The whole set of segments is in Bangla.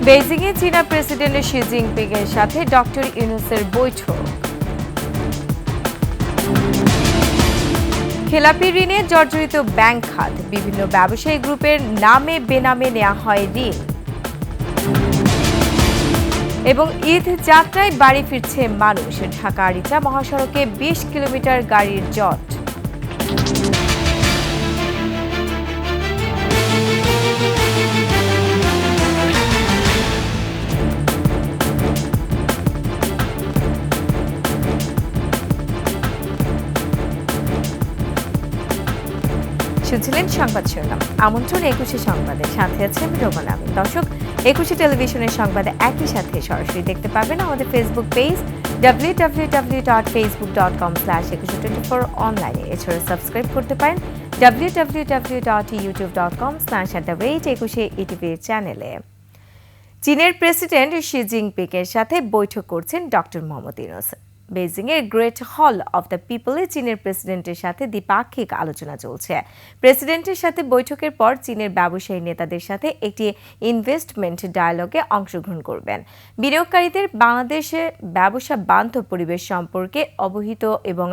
বেইজিংয়ে চীনা প্রেসিডেন্ট শি জিনপিং এর সাথে ডক্টর ইউনূসের বৈঠক। খেলাপি ঋণে জর্জরিত ব্যাংক খাত, বিভিন্ন ব্যবসায়ী গ্রুপের নামে বেনামে নেওয়া হয় ঋণ। এবং ঈদ যাত্রায় বাড়ি ফিরছে মানুষ, ঢাকা আরিচা মহাসড়কে 20 কিলোমিটার গাড়ির জট। শুনছিলেন সংবাদ শিরোনাম। আমন্ত্রণ 21 সংবাদে, সাথে আছে আমি রোমান আমিন। দর্শক, 21 টেলিভিশনের সংবাদে একই সাথে সরাসরি দেখতে পাবেন আমাদের ফেসবুক পেজ www.facebook.com/2124 অনলাইনে। এছাড়া সাবস্ক্রাইব করতে পারেন www.youtube.com/@21 চ্যানেলে। চীনের প্রেসিডেন্ট শি জিনপিং এর সাথে বৈঠক করছেন doctor Mohammad Yunus. বেইজিংয়ের great hall of the পিপলে চীনের প্রেসিডেন্টের সাথে দ্বিপাক্ষিক আলোচনা চলছে। প্রেসিডেন্টের সাথে বৈঠকের পর চীনের ব্যবসায়ী নেতাদের সাথে একটি ইনভেস্টমেন্ট ডায়ালগে অংশগ্রহণ করবেন। বিনিয়োগকারীদের বাংলাদেশে ব্যবসা বান্ধব পরিবেশ সম্পর্কে অবহিত এবং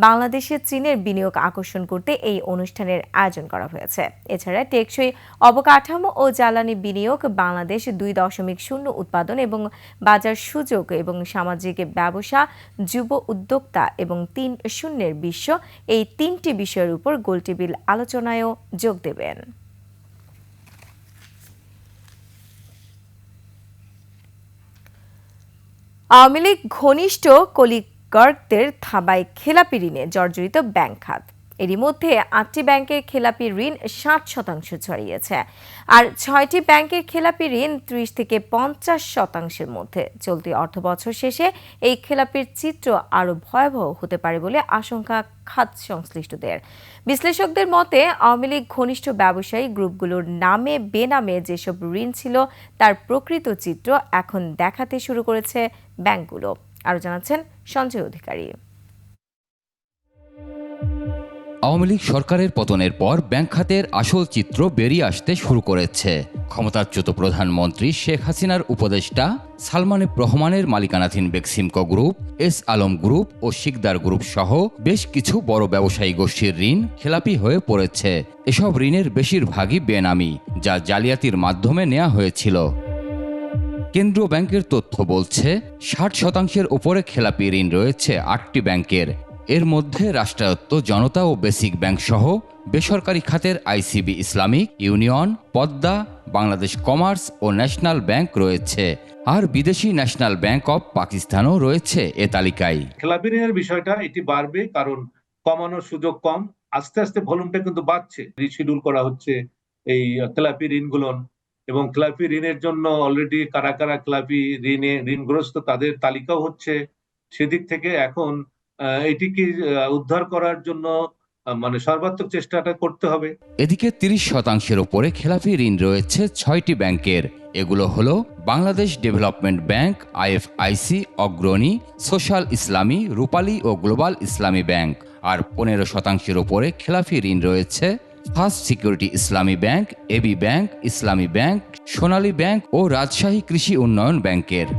বাংলাদেশে চীনের বিনিয়োগ আকর্ষণ করতে এই অনুষ্ঠানের আয়োজন করা হয়েছে। এছাড়া টেকসই অবকাঠামো ও জ্বালানি বিনিয়োগ, বাংলাদেশ 2.0 উৎপাদন এবং বাজার সুযোগ এবং সামাজিক ব্যবসা, যুব উদ্যোক্তা এবং 3.0 বিশ্ব, এই 3টি বিষয়ের উপর গোলটেবিল আলোচনায়ও যোগ দেবেন। আওয়ামী লীগ ঘনিষ্ঠ কলিগদের থাবায় খেলাপি ঋণে জর্জরিত ব্যাংক খাত। এরই মধ্যে 8টি ব্যাংকের খেলাপি ঋণ 60% ছড়িয়েছে, আর 6টি ব্যাংকের খেলাপি ঋণ 30 থেকে 50% মধ্যে। চলতি অর্থবছর শেষে এই খেলাপির চিত্র আরও ভয়াবহ হতে পারে বলে আশঙ্কা খাত সংশ্লিষ্টদের। বিশ্লেষকদের মতে, আওয়ামী লীগ ঘনিষ্ঠ ব্যবসায়ী গ্রুপগুলোর নামে বেনামে যেসব ঋণ ছিল তার প্রকৃত চিত্র এখন দেখাতে শুরু করেছে ব্যাংকগুলো। আরও জানাচ্ছেন সঞ্জয় অধিকারী। আওয়ামী লীগ সরকারের পতনের পর ব্যাংক খাতের আসল চিত্র বেরিয়ে আসতে শুরু করেছে। ক্ষমতাচ্যুত প্রধানমন্ত্রী শেখ হাসিনার উপদেষ্টা সালমান এফ রহমানের মালিকানাধীন Beximco group, S Alam group ও শিকদার গ্রুপ সহ বেশ কিছু বড় ব্যবসায়ী গোষ্ঠীর ঋণ খেলাপি হয়ে পড়েছে। এসব ঋণের বেশিরভাগই বেনামি, যা জালিয়াতির মাধ্যমে নেওয়া হয়েছিল। কেন্দ্রীয় ব্যাংকের তথ্য বলছে 60% উপরে খেলাপি ঋণ রয়েছে 8টি ব্যাংকের। এর মধ্যে রাষ্ট্রায়ত্ত জনতা ও বেসিক ব্যাংক সহ বেসরকারি খাতের ICB Islamic, union, Padma, Bangladesh commerce ও ন্যাশনাল ব্যাংক রয়েছে। আর বিদেশি ন্যাশনাল ব্যাংক অব পাকিস্তানও রয়েছে এ তালিকায়। খেলাপি ঋণের বিষয়টা এটি বাড়বে, কারণ কমানোর সুযোগ কম। আস্তে আস্তে ভলিউমটা কিন্তু বাড়ছে। রিশিডিউল করা হচ্ছে এই খেলাপি ঋণগুলো, এবং খেলাপি ঋণের জন্য অলরেডি কারা কারা খেলাপি ঋণগ্রস্ত তাদের তালিকাও হচ্ছে। সেদিক থেকে এখন এটিকে উদ্ধার করার জন্য মানে সর্বাত্মক চেষ্টাটা করতে হবে। এদিকে 30% উপরে খেলাপি ঋণ রয়েছে 6টি ব্যাংকের। এগুলো হলো বাংলাদেশ ডেভেলপমেন্ট ব্যাংক, আইএফআইসি, অগ্রণী, সোশ্যাল ইসলামী, রূপালী ও গ্লোবাল ইসলামী ব্যাংক। আর 15% উপরে খেলাপি ঋণ রয়েছে ফার্স্ট সিকিউরিটি ইসলামী ব্যাংক, এবি ব্যাংক, ইসলামী ব্যাংক, সোনালী ব্যাংক ও রাজশাহী কৃষি উন্নয়ন ব্যাংকের।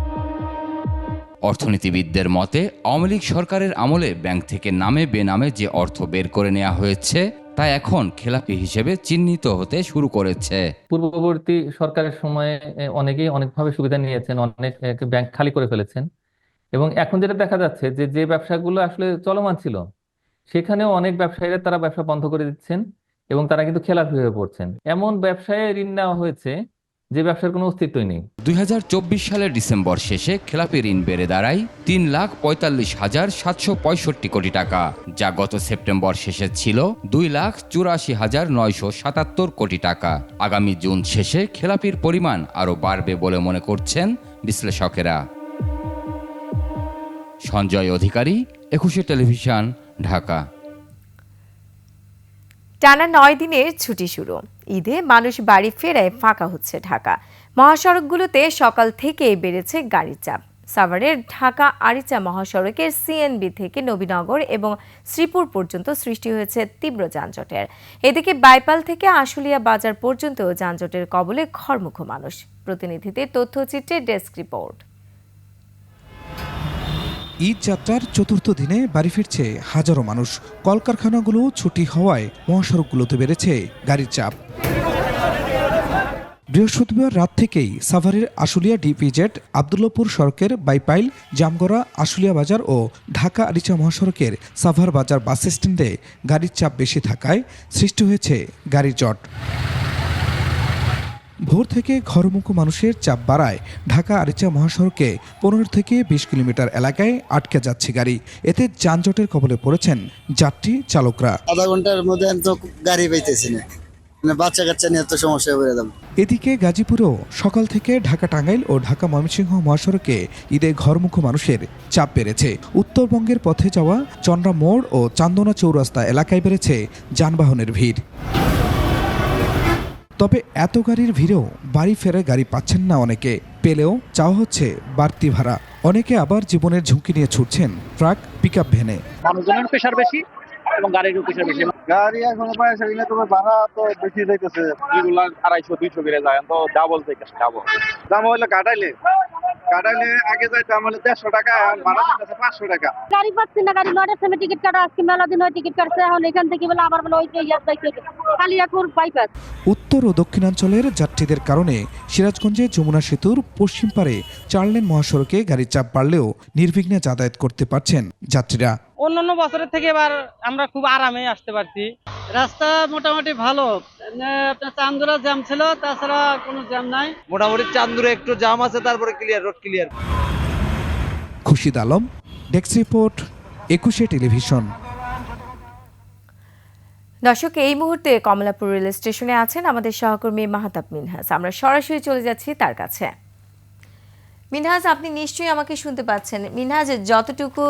অর্থনীতিবিদদের মতে, আওয়ামী লীগ সরকারের আমলে ব্যাংক থেকে নামে বেনামে যে অর্থ বের করে নেওয়া হয়েছে তা এখন খেলাপি হিসেবে চিহ্নিত হতে শুরু করেছে। পূর্ববর্তী সরকারের সময়ে অনেকেই অনেকভাবে সুবিধা নিয়েছেন, অনেক ব্যাংক খালি করে ফেলেছেন, এবং এখন যেটা দেখা যাচ্ছে যে ব্যবসাগুলো আসলে চলমান ছিল সেখানেও অনেক ব্যবসায়ীরা তারা ব্যবসা বন্ধ করে দিচ্ছেন এবং তারা কিন্তু খেলাপি হয়ে পড়ছেন। এমন ব্যবসায় ঋণ নেওয়া হয়েছে যে ব্যবসার কোনো অস্তিত্বই নেই। 2024 সালের ডিসেম্বর শেষে খেলাপি ঋণ বেড়ে দাঁড়ায় 3,45,765 কোটি টাকা, যা গত সেপ্টেম্বর শেষে ছিল 2,84,977 কোটি টাকা। আগামী জুন শেষে খেলাপির পরিমাণ আরও বাড়বে বলে মনে করছেন বিশ্লেষকেরা। সঞ্জয় অধিকারী, 21 টেলিভিশন, ঢাকা। টানা 9 দিনের ছুটি শুরু। ঈদে মানুষ বাড়ি ফেরায় ফাঁকা হচ্ছে ঢাকা। মহাসড়কগুলোতে সকাল থেকেই বেড়েছে গাড়ির চাপ। সাভারের ঢাকা আরিচা মহাসড়কের সিএনবি থেকে নবীনগর এবং শ্রীপুর পর্যন্ত সৃষ্টি হয়েছে তীব্র যানজটের। এদিকে বাইপাল থেকে আশুলিয়া বাজার পর্যন্ত যানজটের কবলে ঘরমুখো মানুষ। প্রতিনিধিদের তথ্যচিত্রে ডেস্ক রিপোর্ট। ঈদ যাত্রার চতুর্থ দিনে বাড়ি ফিরছে হাজারো মানুষ। কলকারখানাগুলো ছুটি হওয়ায় মহাসড়কগুলোতে বেড়েছে গাড়ির চাপ। বৃহস্পতিবার রাত থেকেই সাভারের আশুলিয়া ডিপিজেড আবদুল্লাপুর সড়কের বাইপাইল জামগড়া আশুলিয়া বাজার ও ঢাকা আরিচা মহাসড়কের সাভার বাজার বাস স্ট্যান্ডে গাড়ির চাপ বেশি থাকায় সৃষ্টি হয়েছে গাড়ির জট। ভোর থেকে ঘরমুখো মানুষের চাপ বাড়ায় ঢাকা আরিচা মহাসড়কে 15 থেকে 20 কিলোমিটার এলাকায় আটকে যাচ্ছে গাড়ি। এতে যানজটের কবলে পড়েছেন যাত্রী চালকরা। আধা ঘন্টার মধ্যে আমি তো গাড়ি পাইতেছি না, বাচ্চা কাচ্চা নিয়ে তো সমস্যা হয়ে যাবে। এদিকে গাজীপুরেও সকাল থেকে ঢাকা টাঙ্গাইল ও ঢাকা ময়মনসিংহ মহাসড়কে ঈদে ঘরমুখো মানুষের চাপ বেড়েছে। উত্তরবঙ্গের পথে যাওয়া চন্দ্রা মোড় ও চান্দনা চৌরাস্তা এলাকায় বেড়েছে যানবাহনের ভিড়। তবে এত গাড়ির ভিড়েও বাড়ি ফেরে গাড়ি পাচ্ছেন না অনেকে, পেলেও চাওয়া হচ্ছে বাড়তি ভাড়া। অনেকে আবার জীবনের ঝুঁকি নিয়ে ছুটছেন ট্রাক পিকআপ ভ্যানে। মানুষজনের প্রেশার বেশি এবং গাড়িরও প্রেশার বেশি। গাড়ি এখন পয়সা কিনে তোমার ভাড়া তো বেশি যাইতেছে, রেগুলার 250-200 করে যায়, তো ডাবল থেকে ডাবল দাম হইলো কাটাইলে আগে যাইতাম হলে 150 টাকা, ভাড়া দিতেছে 500 টাকা। গাড়ি পাচ্ছি না, গাড়ি নটার সময় টিকিট কাটা, আজকে মেলা দিন হয় টিকিট কাটছে, এখন এখান থেকে বলে আবার বলে ওই যে কালিয়াকুর বাইপাস। উত্তর ও দক্ষিণাঞ্চলের যাত্রীদের কারণে সিরাজগঞ্জে যমুনা সেতুর পশ্চিম পারে 4 লেন মহাসড়কে গাড়ির চাপ বাড়লেও নির্বিঘ্নে যাতায়াত করতে পারছেন যাত্রীরা। অন্যান্য বছরের থেকে এবার আমরা খুব আরামে আসতে পারছি। রাস্তা মোটামুটি ভালো, আপনার চান্দুরা জ্যাম ছিল, তাছাড়া কোনো জ্যাম নাই। মোটামুটি চান্দুরে একটু জাম আছে, তারপরে clear, road clear. Khurshid Alam, desk report, 21 television. দর্শক, এই মুহূর্তে কমলাপুর রেল স্টেশনে আছেন আমাদের সহকর্মী মাহতাব মিনহাজ। আমরা সরাসরি চলে যাচ্ছি তার কাছে। মিনহাজ, আপনি নিশ্চয়ই আমাকে শুনতে পাচ্ছেন। মিনহাজ, যতটুকু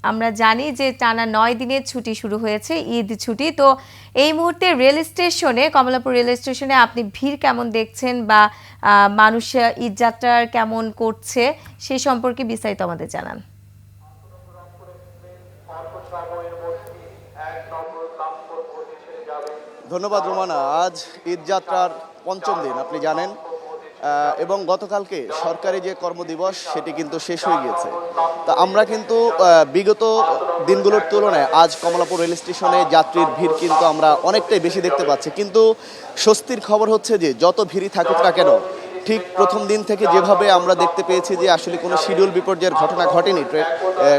আমরা জানি যে টানা 9 দিনের ছুটি শুরু হয়েছে, ঈদ ছুটি। তো এই মুহূর্তে রেল স্টেশনে, কমলাপুর রেল স্টেশনে আপনি ভিড় কেমন দেখছেন বা মানুষ ঈদ যাত্রা কেমন করছে সে সম্পর্কে বিস্তারিত আমাদের জানান। ধন্যবাদ রোমানা। আজ ঈদ যাত্রার 5ম দিন আপনি জানেন, এবং গতকালকে সরকারি যে কর্মদিবস সেটি কিন্তু শেষ হয়ে গিয়েছে। তা আমরা কিন্তু বিগত দিনগুলোর তুলনায় আজ কমলাপুর রেল স্টেশনে যাত্রীর ভিড় কিন্তু আমরা অনেকটাই বেশি দেখতে পাচ্ছি। কিন্তু স্বস্তির খবর হচ্ছে যে যত ভিড়ই থাকুক না কেন, ঠিক প্রথম দিন থেকে যেভাবে আমরা দেখতে পেয়েছি যে আসলে কোনো শিডিউল বিপর্যয়ের ঘটনা ঘটেনি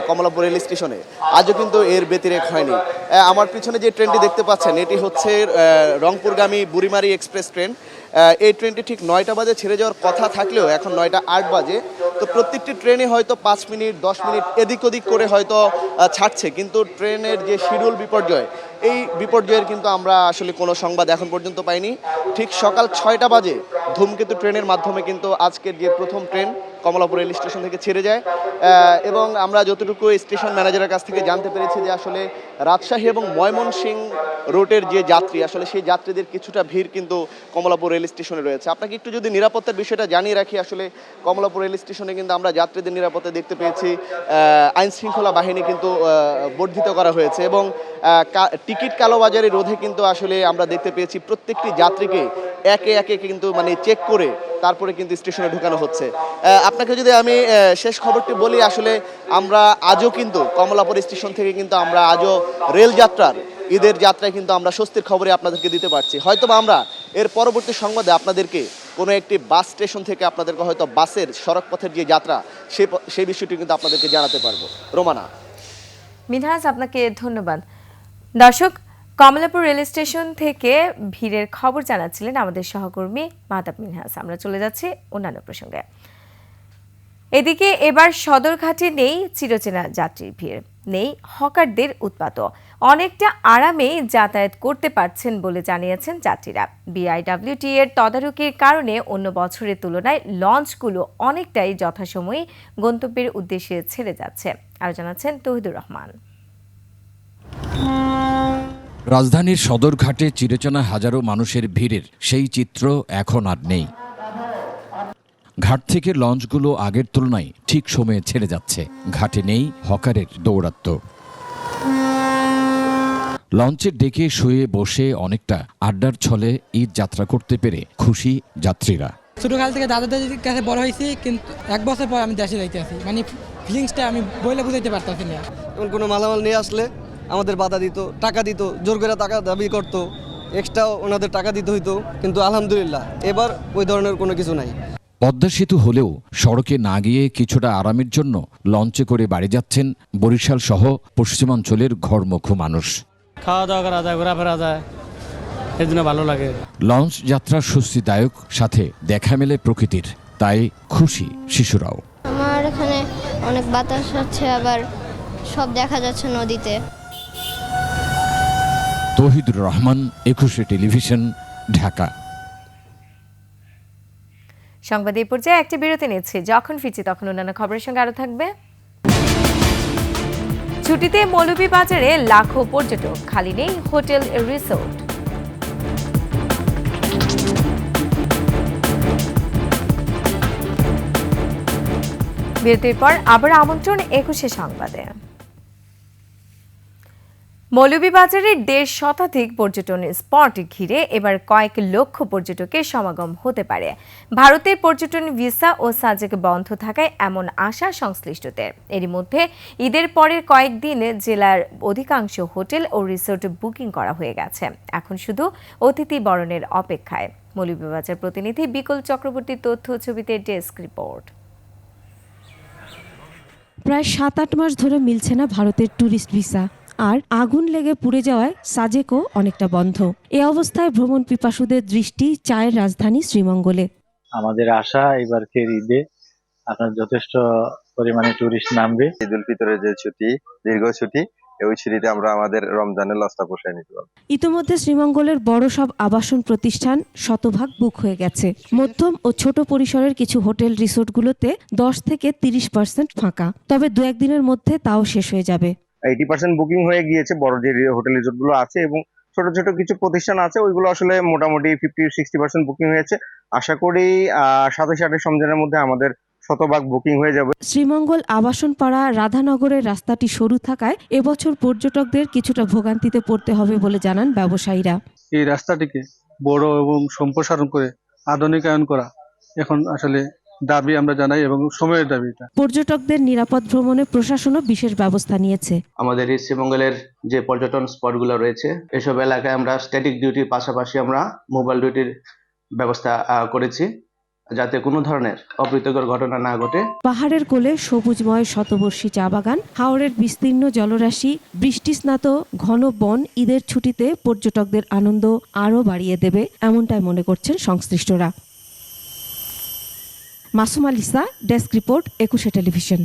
কমলাপুর রেল স্টেশনে, আজও কিন্তু এর ব্যতিরেক হয়নি। আমার পিছনে যে ট্রেনটি দেখতে পাচ্ছেন এটি হচ্ছে রংপুরগামী বুড়িমারি এক্সপ্রেস ট্রেন। এই ট্রেনটি ঠিক 9টা বাজে ছেড়ে যাওয়ার কথা থাকলেও এখন 9টা 8 বাজে। তো প্রত্যেকটি ট্রেনে হয়তো 5 মিনিট 10 মিনিট এদিক ওদিক করে হয়তো ছাড়ছে, কিন্তু ট্রেনের যে শিডিউল বিপর্যয়, এই বিপর্যয়ের কিন্তু আমরা আসলে কোনো সংবাদ এখন পর্যন্ত পাইনি। ঠিক সকাল 6টা বাজে ধূমকেতু ট্রেনের মাধ্যমে কিন্তু আজকের যে প্রথম ট্রেন কমলাপুর রেল স্টেশন থেকে ছেড়ে যায়, এবং আমরা যতটুকু স্টেশন ম্যানেজারের কাছ থেকে জানতে পেরেছি যে আসলে রাজশাহী এবং ময়মনসিংহ রুটের যে যাত্রী, আসলে সেই যাত্রীদের কিছুটা ভিড় কিন্তু কমলাপুর রেল স্টেশনে রয়েছে। আপনাকে একটু যদি নিরাপত্তার বিষয়টা জানিয়ে রাখি, আসলে কমলাপুর রেল স্টেশনে কিন্তু আমরা যাত্রীদের নিরাপত্তা দেখতে পেয়েছি, আইন শৃঙ্খলা বাহিনী কিন্তু বর্ধিত করা হয়েছে, এবং টিকিট কালোবাজারি রোধে কিন্তু আসলে আমরা দেখতে পেয়েছি প্রত্যেকটি যাত্রীকে একে একে কিন্তু মানে চেক করে তারপরে কিন্তু স্টেশনে ঢোকানো হচ্ছে। আপনাকে যদি আমি শেষ খবরটি বলি, আসলে আমরা আজও কিন্তু কমলাপুর স্টেশন থেকে কিন্তু আমরা আজও রেল যাত্রার ঈদের যাত্রায় কিন্তু আমরা স্বস্তির খবরে আপনাদেরকে দিতে পারছি। হয়তো বা আমরা এর পরবর্তী সংবাদে আপনাদেরকে কোনো একটি বাস স্টেশন থেকে আপনাদেরকে হয়তো বাসের সড়ক পথের যে যাত্রা সেই বিষয়টি কিন্তু আপনাদেরকে জানাতে পারবো। রোমানা। মিনহাজ, আপনাকে ধন্যবাদ। দর্শক, কমলাপুর রেল স্টেশন থেকে ভিড়ের খবর জানাচ্ছিলেন আমাদের সহকর্মী মাহতাব মিনহাজ। আমরা চলে যাচ্ছি অন্যান্য প্রসঙ্গে। এদিকে এবার সদরঘাটে নেই চিরচেনা যাত্রীর ভিড়, নেই হকারদের উৎপাতও। অনেকটা আরামে যাতায়াত করতে পারছেন বলে জানিয়েছেন যাত্রীরা। বিআইডব্লিউটি এর তদারকির কারণে অন্য বছরের তুলনায় লঞ্চগুলো অনেকটাই যথাসময়ে গন্তব্যের উদ্দেশ্যে ছেড়ে যাচ্ছে। আরও জানাচ্ছেন তৌহিদুর রহমান। রাজধানীর সদরঘাটে চিরচেনা হাজারো মানুষের ভিড়ের সেই চিত্র এখন আর নেই। ঘাট থেকে লঞ্চগুলো আগের তুলনায় ঠিক সময়ে ছেড়ে যাচ্ছে। ঘাটে নেই হকারের দৌরাত্ম্য। লঞ্চের ডেকে শুয়ে বসে অনেকটা আড্ডার ছলে ঈদ যাত্রা করতে পেরে খুশি যাত্রীরা। ছোটকাল থেকে দাদাদের কাছে বড় হয়েছি, কিন্তু 1 বছর পর আমি দেশে যাইতে আছি, মানে ফিলিংসটা আমি বইলে বুঝাইতে পারতাছি না। এমন কোনো মালামাল নিয়ে আসলে আমাদের বাধা দিত, টাকা দিত, জোর করে টাকা দাবি করতো, এক্সট্রা ওনাদের টাকা দিতে হইতো, কিন্তু আলহামদুলিল্লাহ এবার ওই ধরনের কোনো কিছু নাই। পদ্মা সেতু হলেও সড়কে না গিয়ে কিছুটা আরামের জন্য লঞ্চে করে বাড়ি যাচ্ছেন বরিশাল সহ পশ্চিমাঞ্চলের ঘরমুখো মানুষ। খাওয়া দাওয়া করা যায়, ঘোরাফেরা যায়, এই জন্য ভালো লাগে। লঞ্চ যাত্রা স্বস্তিদায়ক, সাথে দেখা মেলে প্রকৃতির, তাই খুশি শিশুরাও। আমার এখানে অনেক বাতাস হচ্ছে, আবার সব দেখা যাচ্ছে নদীতে। তৌহিদুর রহমান, 21 টেলিভিশন, ঢাকা। সংবাদ এই পর্যায়ে একটি বিরতি নিচ্ছে। যখন ফিরছি তখন অন্যান্য খবরের সঙ্গে আরো থাকবে। ছুটিতে মৌলভীবাজারে লাখো পর্যটক, খালি নেই হোটেল রিসোর্ট। বিরতির পর আবার আমন্ত্রণ 21 সংবাদে। মৌলভীবাজারের 1.5 শতাধিক পর্যটন স্পট ঘিরে এবার কয়েক লক্ষ পর্যটকের সমাগম হতে পারে। ভারতের পর্যটন ভিসা ও সাজেক বন্ধ থাকায় এমন আশা সংশ্লিষ্টদের। এরই মধ্যে ঈদের পরের কয়েকদিন জেলার অধিকাংশ হোটেল ও রিসোর্ট বুকিং করা হয়ে গেছে। এখন শুধু অতিথি বরণের অপেক্ষায়। মৌলভীবাজার প্রতিনিধি বিকল চক্রবর্তীর তথ্য ছবিতে ডেস্ক রিপোর্ট। প্রায় 7-8 মাস ধরে মিলছে না ভারতের ট্যুরিস্ট ভিসা, আর আগুন লেগে পুড়ে যাওয়ায় সাজেকও অনেকটা বন্ধ। এ অবস্থায় ভ্রমণ পিপাসুদের দৃষ্টি চায়ের রাজধানী শ্রীমঙ্গলে। আমাদের আশা এবারকের ঈদে আপনার যথেষ্ট পরিমাণে টুরিস্ট নামবে। ঈদ উল ফিতরের যে ছুটি, দীর্ঘ ছুটি, ওই ছুটিতে আমরা আমাদের রমজানের লসটা পোষায় নিতে পারবো। ইতিমধ্যে শ্রীমঙ্গলের বড় সব আবাসন প্রতিষ্ঠান শতভাগ বুক হয়ে গেছে। মধ্যম ও ছোট পরিসরের কিছু হোটেল রিসোর্টগুলোতে 10 থেকে 30% ফাঁকা, তবে 2-1 দিনের মধ্যে তাও শেষ হয়ে যাবে। 80% বুকিং হয়ে গিয়েছে বড় যে হোটেল রিসোর্ট গুলো আছে, এবং ছোট ছোট কিছু প্রতিষ্ঠান আছে, ওইগুলো আসলে মোটামুটি 50-60% বুকিং হয়েছে। আশা করি 27-28 রমজানের মধ্যে আমাদের শতভাগ বুকিং হয়ে যাবে। শ্রীমঙ্গল আবাসন পাড়া রাধানগরের রাস্তাটি সরু থাকায় এবছর পর্যটকদের কিছুটা ভোগান্তিতে পড়তে হবে বলে জানান ব্যবসায়ীরা। এই রাস্তাটিকে বড় এবং সম্প্রসারণ করে আধুনিকায়ন করা এখন আসলে দাবি আমরা জানাই, এবং সময়ের দাবি এটা। পর্যটকদের নিরাপদ ভ্রমণে প্রশাসনও বিশেষ ব্যবস্থা নিয়েছে। আমাদের এই শ্রীমঙ্গলের যে পর্যটন স্পটগুলো রয়েছে, এসব এলাকায় আমরা স্ট্যাটিক ডিউটির পাশাপাশি আমরা মোবাইল ডিউটির ব্যবস্থা করেছি, যাতে কোনো ধরনের অপ্রীতিকর ঘটনা না ঘটে। পাহাড়ের কোলে সবুজময় শতবর্ষী চা বাগান, হাওরের বিস্তীর্ণ জলরাশি, বৃষ্টিস্নাত ঘন বন ঈদের ছুটিতে পর্যটকদের আনন্দ আরও বাড়িয়ে দেবে, এমনটাই মনে করছেন সংশ্লিষ্টরা। Masum আলিসা, desk report, 21 television.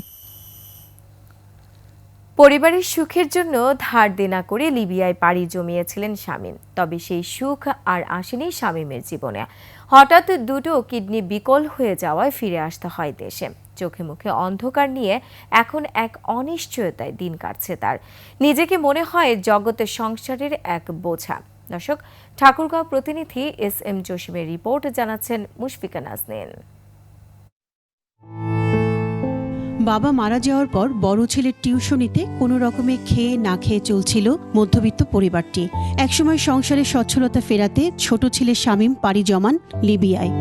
পরিবারের সুখের জন্য ধার দেনা করে লিবিয়ায় পাড়ি জমিয়েছিলেন শামীম। তবে সেই সুখ আর আসেনি শামীমের জীবনে। হঠাৎ দুটো কিডনি বিকল হয়ে যাওয়ায় ফিরে আসতে হয় দেশে। চোখে মুখে অন্ধকার নিয়ে এখন এক অনিশ্চয়তায় দিন কাটছে তার। নিজেকে মনে হয় জগতের সংসারের এক বোঝা। দর্শক, ঠাকুরগাঁও প্রতিনিধি SM জসিমের রিপোর্ট জানাচ্ছেন মুশফিকা নাজনীন। বাবা মারা যাওয়ার পর বড় ছেলের টিউশনিতে কোনো রকমে খেয়ে না খেয়ে চলছিল মধ্যবিত্ত পরিবারটি। একসময় সংসারে সচ্ছলতা ফেরাতে ছোট ছেলে শামীম পাড়ি জমান লিবিয়ায়।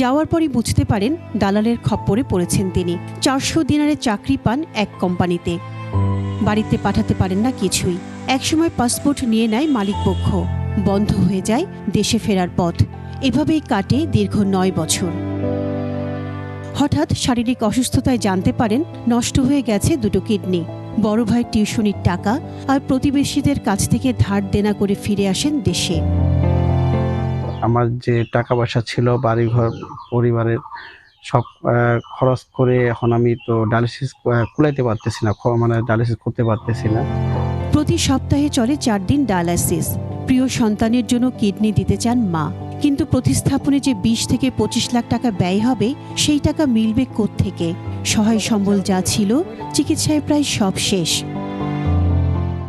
যাওয়ার পরই বুঝতে পারেন দালালের খপ্পরে পড়েছেন তিনি। 400 দিনারের চাকরি পান এক কোম্পানিতে। বাড়িতে পাঠাতে পারেন না কিছুই। একসময় পাসপোর্ট নিয়ে নেয় মালিকপক্ষ। বন্ধ হয়ে যায় দেশে ফেরার পথ। এভাবেই কাটে দীর্ঘ 9 বছর। হঠাৎ শারীরিক অসুস্থতায় জানতে পারেন নষ্ট হয়ে গেছে দুটো কিডনি। বড় ভাই টিউশনির টাকা আর প্রতিবেশীদের কাছ থেকে ধার দেনা করে ফিরে আসেন দেশে। আমার যে টাকা পয়সা ছিল, বাড়িঘর, পরিবারের সব খরচ করে এখন আমি তো ডায়ালিসিস কুলাইতে পারতেছি না, মানে ডায়ালিসিস করতে পারতেছি না। প্রতি সপ্তাহে চলে 4 দিন ডায়ালিসিস। প্রিয় সন্তানের জন্য কিডনি দিতে চান মা, কিন্তু প্রতিস্থাপনে যে 20 থেকে 25 লাখ টাকা ব্যয় হবে, সেই টাকা মিলবে কোত্থেকে? সহায় সম্বল যা ছিল চিকিৎসায় প্রায় সব শেষ।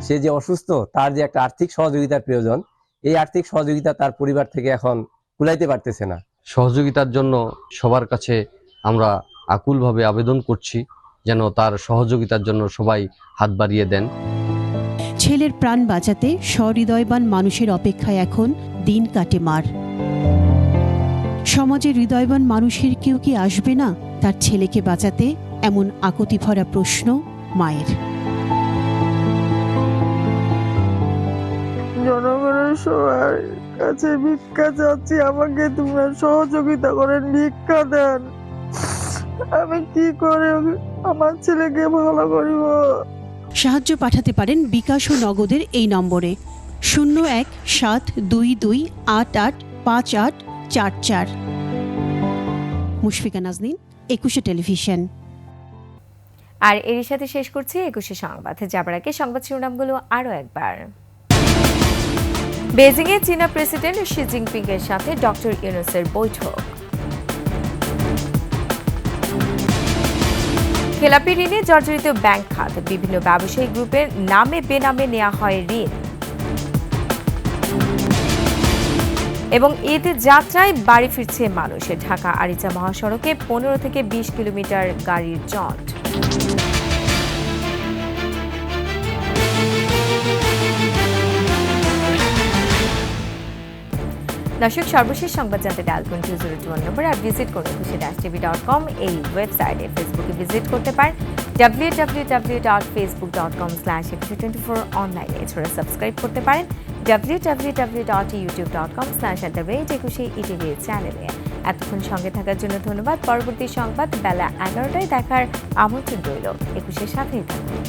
সে যে অসুস্থ, তার যে একটা আর্থিক সহযোগিতার প্রয়োজন, এই আর্থিক সহযোগিতা তার পরিবার থেকে এখন কুলাইতে পারতেছে না। সহযোগিতার জন্য সবার কাছে আমরা আকুলভাবে আবেদন করছি যেন তার সহযোগিতার জন্য সবাই হাত বাড়িয়ে দেন। ছেলের প্রাণ বাঁচাতে সহৃদয়বান মানুষের অপেক্ষায় এখন দিন কাটে মার। সমাজে হৃদয়বান মানুষের কেউ কি আসবে না তার ছেলেকে বাঁচাতে? এমন আকুতি ভরা প্রশ্ন মায়ের। জনগণের সবার কাছে ভিক্ষা চাচ্ছি, আমাকে তোমরা সহযোগিতা করেন, ভিক্ষা দেন। আমি কি করে আমার ছেলেকে ভালো করিব? সাহায্য পাঠাতে পারেন বিকাশ ও নগদের এই নম্বরে 0172288584। মুশফিকা নাজনীন, 21 টেলিভিশন। আর এরই সাথে শেষ করছি 21 সংবাদ। যাবার আগে সংবাদ শিরোনামগুলো আরও একবার। বেজিংয়ে চীনা প্রেসিডেন্ট শি জিনপিং এর সাথে ডক্টর ইউনূসের বৈঠক। খেলাপি ঋণে জর্জরিত ব্যাংক খাত, বিভিন্ন ব্যবসায়ী গ্রুপের নামে বেনামে নেওয়া হয় ঋণ। এবং ঈদ যাত্রায় বাড়ি ফিরছে মানুষ। ঢাকা আরিচা মহাসড়কে 15 থেকে 20 কিলোমিটার গাড়ির জট। দর্শক, সর্বশেষ সংবাদ জানতে ডায়াল করুন 2021 নম্বর আর ভিজিট করুন eকুশে-tv.com এই ওয়েবসাইটে। ফেসবুকে ভিজিট করতে পারেন www.facebook.com/ekushe24 অনলাইনে। এছাড়া সাবস্ক্রাইব করতে পারেন www.youtube.com/@ekushe চ্যানেলে। এতক্ষণ সঙ্গে থাকার জন্য ধন্যবাদ। পরবর্তী সংবাদ বেলা 11টায় দেখার আমন্ত্রণ রইল। একুশের সাথেই থাকুন।